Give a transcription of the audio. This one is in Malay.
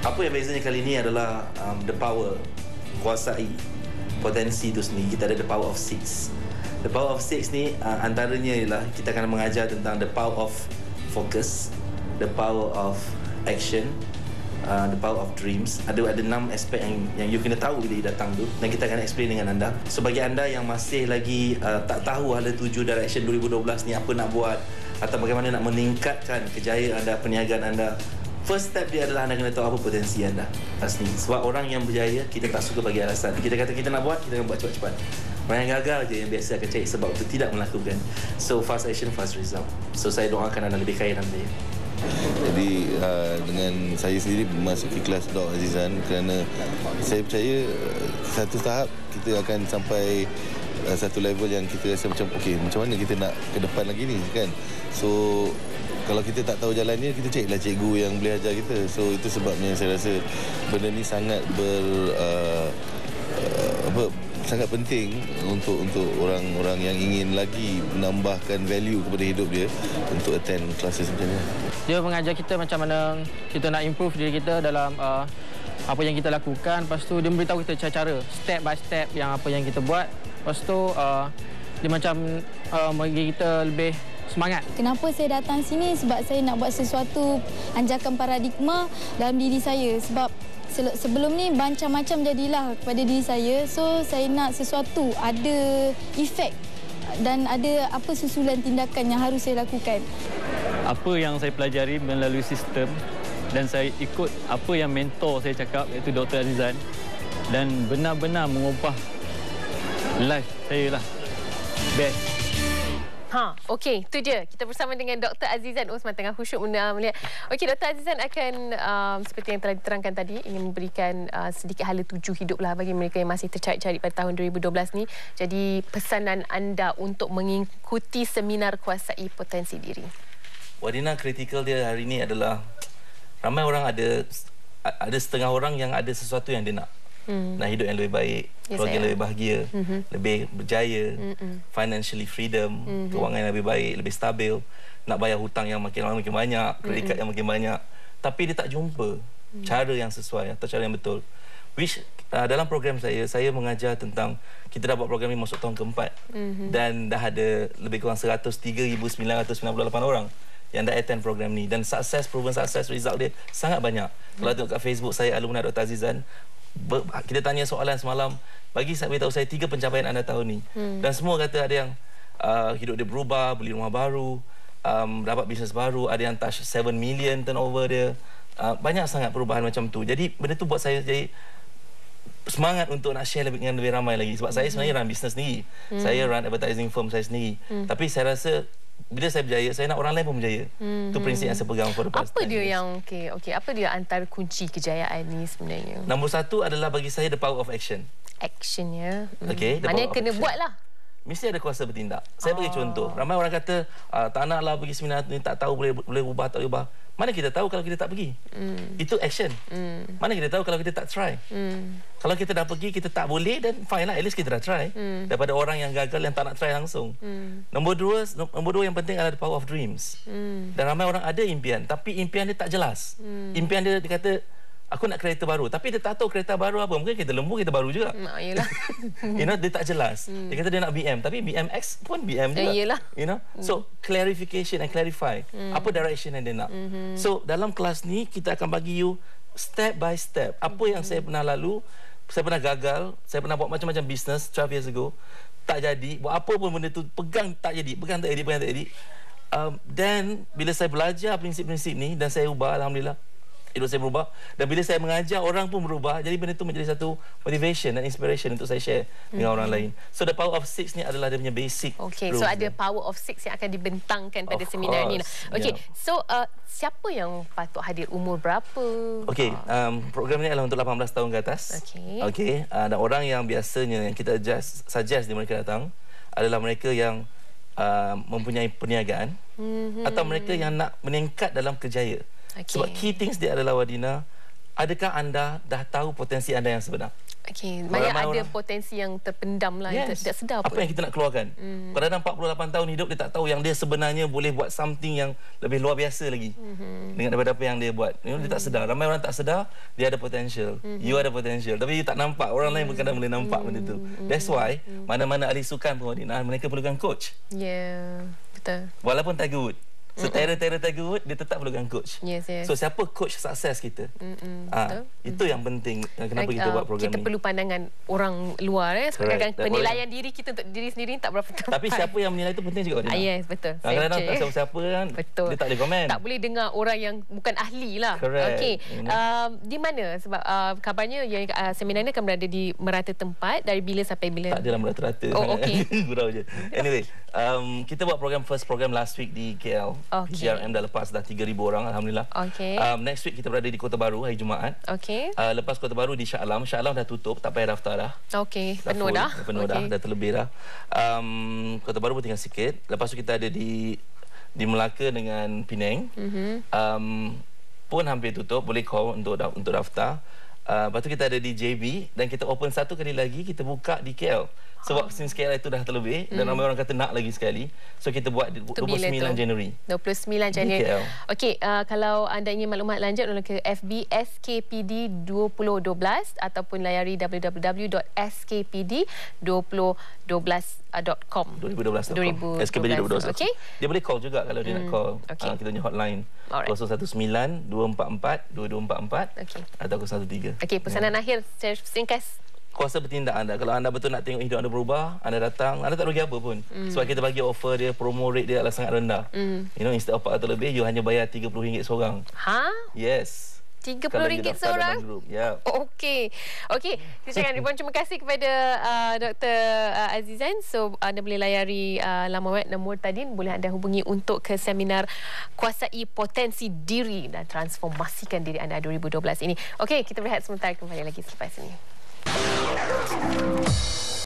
Apa yang bezanya kali ini adalah the power, kuasai potensi itu sendiri. Kita ada the power of six. The power of six ni antaranya ialah kita akan mengajar tentang the power of focus, the power of action, the power of dreams. Ada 6 aspek yang you kena tahu bila you datang tu, dan kita akan explain dengan anda. So bagi anda yang masih lagi tak tahu hala tuju direction 2012 ni apa nak buat atau bagaimana nak meningkatkan kejayaan anda, perniagaan anda, first step dia adalah anda kena tahu apa potensi anda asli. Sebab orang yang berjaya, kita tak suka bagi alasan. Kita kata kita nak buat, kita akan buat cepat-cepat. Orang yang gagal je yang biasa akan cari sebab untuk tidak melakukan. So fast action, fast result. So saya doakan anda lebih kaya dalam dia. Jadi dengan saya sendiri memasuki kelas Dr. Azizan kerana saya percaya satu tahap kita akan sampai satu level yang kita rasa macam okey, macam mana kita nak ke depan lagi ni kan. So kalau kita tak tahu jalannya, kita carilah cikgu yang boleh ajar kita. So itu sebabnya saya rasa benda ni sangat sangat penting untuk orang-orang yang ingin lagi menambahkan value kepada hidup dia untuk attend classes macam ni. Dia mengajar kita macam mana kita nak improve diri kita dalam apa yang kita lakukan. Lepas tu dia memberitahu kita cara-cara, step by step yang apa yang kita buat. Lepas tu dia macam bagi kita lebih semangat. Kenapa saya datang sini? Sebab saya nak buat sesuatu anjakan paradigma dalam diri saya. Sebab sebelum ni macam-macam jadilah kepada diri saya. So saya nak sesuatu ada efek dan ada apa susulan tindakan yang harus saya lakukan. Apa yang saya pelajari melalui sistem dan saya ikut apa yang mentor saya cakap, iaitu Dr. Azizan, dan benar-benar mengubah life saya lah. Best. Okey, tu dia. Kita bersama dengan Dr. Azizan Osman tengah khusyuk melihat. Okey, Dr. Azizan akan seperti yang telah diterangkan tadi, ingin memberikan sedikit hala tuju hiduplah bagi mereka yang masih tercari-cari pada tahun 2012 ni. Jadi pesanan anda untuk mengikuti seminar kuasai potensi diri. Wadina, kritikal dia hari ini adalah ramai orang ada setengah orang yang ada sesuatu yang dia nak. Nak hidup yang lebih baik, keluarga yang lebih bahagia, lebih berjaya, financially freedom, kewangan yang lebih baik, lebih stabil, nak bayar hutang yang makin lama makin banyak, kredit kad yang makin banyak. Tapi dia tak jumpa cara yang sesuai atau cara yang betul. Which dalam program saya mengajar tentang, kita dah buat program ini masuk tahun keempat, dan dah ada lebih kurang 103,998 orang yang dah attend program ni, dan proven success result dia sangat banyak. Kalau tengok kat Facebook saya, alumni Dr. Azizan, kita tanya soalan semalam, saya beritahu saya 3 pencapaian anda tahun ni, dan semua kata ada yang hidup dia berubah, beli rumah baru, dapat bisnes baru, ada yang touch 7 million turnover dia, banyak sangat perubahan macam tu. Jadi benda tu buat saya jadi semangat untuk nak share dengan lebih ramai lagi. Sebab saya sebenarnya run bisnes sendiri, saya run advertising firm saya sendiri, tapi saya rasa bila saya berjaya, saya nak orang lain pun berjaya. Itu prinsip yang saya pegang for the past 10 years. Apa dia yang apa dia antara kunci kejayaan ni sebenarnya? Nombor 1 adalah bagi saya the power of action. Actionnya. Mana kena buat lah. Mesti ada kuasa bertindak. Saya bagi contoh. Ramai orang kata tak naklah pergi seminar ni, tak tahu boleh ubah tak ubah. Mana kita tahu kalau kita tak pergi? Itu action. Mana kita tahu kalau kita tak try? Kalau kita dah pergi, kita tak boleh, dan fine lah, at least kita dah try. Daripada orang yang gagal yang tak nak try langsung. Nombor dua yang penting adalah the power of dreams. Dan ramai orang ada impian, tapi impian dia tak jelas. Impian dia kata, aku nak kereta baru, tapi dia tak tahu kereta baru apa. Mungkin kereta lembu, kereta baru juga. Yelah. Dia tak jelas. Dia kata dia nak BM, tapi BMX pun BM juga. Yelah. So clarification and clarify apa direction yang dia nak. So dalam kelas ni kita akan bagi you step by step. Apa yang saya pernah lalu, saya pernah gagal, saya pernah buat macam-macam business 12 years ago, tak jadi. Buat apa pun benda tu pegang tak jadi, pegang tak jadi. Dan bila saya belajar prinsip-prinsip ni dan saya ubah, alhamdulillah, hidup saya berubah, dan bila saya mengajar orang pun berubah, jadi benda itu menjadi satu motivation dan inspiration untuk saya share dengan orang lain. So the power of 6 ni adalah dia punya basic. Okey, so ada power of 6 yang akan dibentangkan pada seminar ni lah. Okey, so siapa yang patut hadir, umur berapa? Okey, program ni adalah untuk 18 tahun ke atas. Okey, dan orang yang biasanya yang kita suggest dia mereka datang adalah mereka yang mempunyai perniagaan atau mereka yang nak meningkat dalam kerjaya. Sebab key things dia adalah, Wadina, adakah anda dah tahu potensi anda yang sebenar? Okey, maknanya ada potensi yang terpendam lah, yang tidak sedar pun. Apa yang kita nak keluarkan? Kadang-kadang 48 tahun hidup, dia tak tahu yang dia sebenarnya boleh buat something yang lebih luar biasa lagi dengan daripada apa yang dia buat. Dia tak sedar. Ramai orang tak sedar, dia ada potential. You ada potential. Tapi you tak nampak. Orang lain kadang boleh nampak benda tu. That's why, mana-mana ahli sukan pun, mereka perlukan coach. Betul. Walaupun Tiger Woods. Terror Tiger Woods, dia tetap perlukan coach. Yes. So siapa coach sukses kita? Itu yang penting. Kenapa kita buat program kita ni? Perlu pandangan orang luar. Sebab penilaian diri kita untuk diri sendiri tak berapa tepat. Tapi siapa yang menilai itu penting juga. Yes, betul. Kadang-kadang tak siapa-siapa kan, dia tak boleh komen. Tak boleh dengar orang yang bukan ahli lah. Okey. Di mana? Sebab kabarnya yang seminar ni akan berada di merata tempat. Dari bila sampai bila? Tak adalah merata-rata. Okey. Gurau je. Anyway, kita buat first program last week di KL. PGRM dah lepas dah 3,000 orang, alhamdulillah. Next week kita berada di Kota Baru hari Jumaat. Lepas Kota Baru di Shah Alam. Shah Alam dah tutup, tak payah daftar dah. Penuh dah. Penuh dah terlebih dah. Kota Baru pun tinggal sikit. Lepas tu kita ada di Melaka dengan Penang. Pun hampir tutup, boleh call untuk daftar. Lepas tu kita ada di JB dan kita open satu kali lagi, kita buka di KL. Sebab since KL itu dah terlebih dan ramai orang kata nak lagi sekali. So kita buat 29 Januari. 29 Januari. Okey, kalau anda ingin maklumat lanjut, boleh ke FB SKPD 2012 ataupun layari www.skpd2012.com. 2012. SKPD 2012. Okey. Dia boleh call juga kalau dia nak call. Kita punya hotline 019 244 2244 atau 013. Okey, pesanan akhir secara ringkas. Kuasa bertindak anda. Kalau anda betul nak tengok hidup anda berubah, anda datang, anda tak rugi apa pun. Sebab kita bagi offer dia, promo rate dia adalah sangat rendah. Instead of 400 lebih, you hanya bayar RM30 seorang. Yes. RM30 seorang? Okey. Kita cakap ribuan terima kasih kepada Dr. Azizan. So anda boleh layari laman web Nurtadin. Boleh anda hubungi untuk ke seminar Kuasai Potensi Diri dan Transformasikan Diri Anda 2012 ini. Okey, kita berehat sebentar, kembali lagi selepas ini.